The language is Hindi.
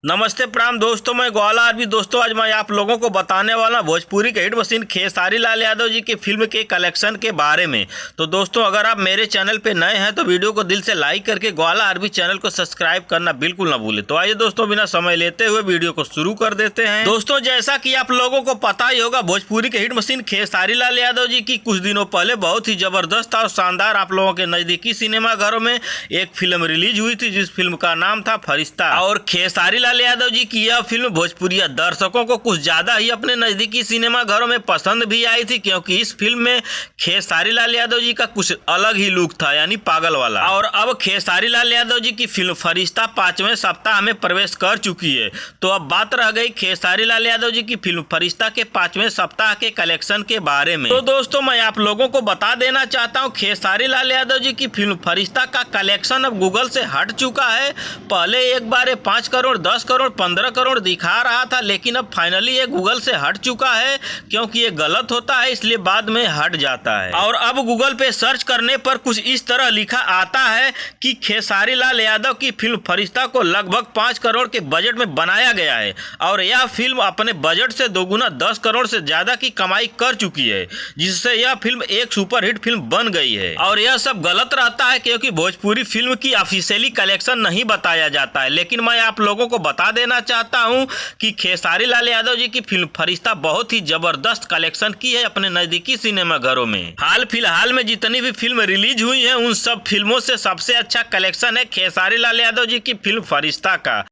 नमस्ते प्राम दोस्तों, मैं ग्वाला आरबी। दोस्तों आज मैं आप लोगों को बताने वाला भोजपुरी के हिट मशीन खेसारी लाल यादव जी की फिल्म के कलेक्शन के बारे में। तो दोस्तों अगर आप मेरे चैनल पे नए हैं तो वीडियो को दिल से लाइक करके ग्वाला आरबी चैनल को सब्सक्राइब करना बिल्कुल ना भूलें। तो आइए दोस्तों बिना समय लेते हुए वीडियो को शुरू कर देते हैं। दोस्तों जैसा कि आप लोगों को पता ही होगा, भोजपुरी के हिट मशीन खेसारी लाल यादव जी की कुछ दिनों पहले बहुत ही जबरदस्त और शानदार आप लोगों के नजदीकी सिनेमा घरों में एक फिल्म रिलीज हुई थी, जिस फिल्म का नाम था फरिश्ता। और खेसारी लाल यादव जी की यह फिल्म भोजपुरी दर्शकों को कुछ ज्यादा ही अपने नजदीकी सिनेमा घरों में पसंद भी आई थी, क्योंकि इस फिल्म में खेसारी लाल यादव जी का कुछ अलग ही लुक था, यानी पागल वाला। और अब खेसारी लाल यादव जी की फिल्म फरिश्ता 5वें सप्ताह में प्रवेश कर चुकी है। तो अब बात रह गई खेसारी लाल यादव जी की फिल्म फरिश्ता के 5वें सप्ताह के कलेक्शन के बारे में। तो दोस्तों मैं आप लोगों को बता देना चाहता हूँ, खेसारी लाल यादव जी की फिल्म फरिश्ता का कलेक्शन अब गूगल से हट चुका है। पहले एक बार 5 करोड़ 10 करोड़ 15 करोड़ दिखा रहा था, लेकिन अब फाइनली ये गूगल से हट चुका है, क्योंकि ये गलत होता है, इसलिए बाद में हट जाता है। और अब गूगल पे सर्च करने पर कुछ इस तरह लिखा आता है कि खेसारी लाल यादव की फिल्म फरिश्ता को लगभग 5 करोड़ के बजट में बनाया गया है, और यह फिल्म अपने बजट से दोगुना 10 करोड़ से ज्यादा की कमाई कर चुकी है, जिससे यह फिल्म एक सुपरहिट फिल्म बन गई है। और यह सब गलत रहता है, क्योंकि भोजपुरी फिल्म की ऑफिशियली कलेक्शन नहीं बताया जाता है। लेकिन मैं आप लोगों को बता देना चाहता हूं कि खेसारी लाल यादव जी की फिल्म फरिश्ता बहुत ही जबरदस्त कलेक्शन की है अपने नजदीकी सिनेमा घरों में। हाल फिलहाल में जितनी भी फिल्म रिलीज हुई है, उन सब फिल्मों से सबसे अच्छा कलेक्शन है खेसारी लाल यादव जी की फिल्म फरिश्ता का।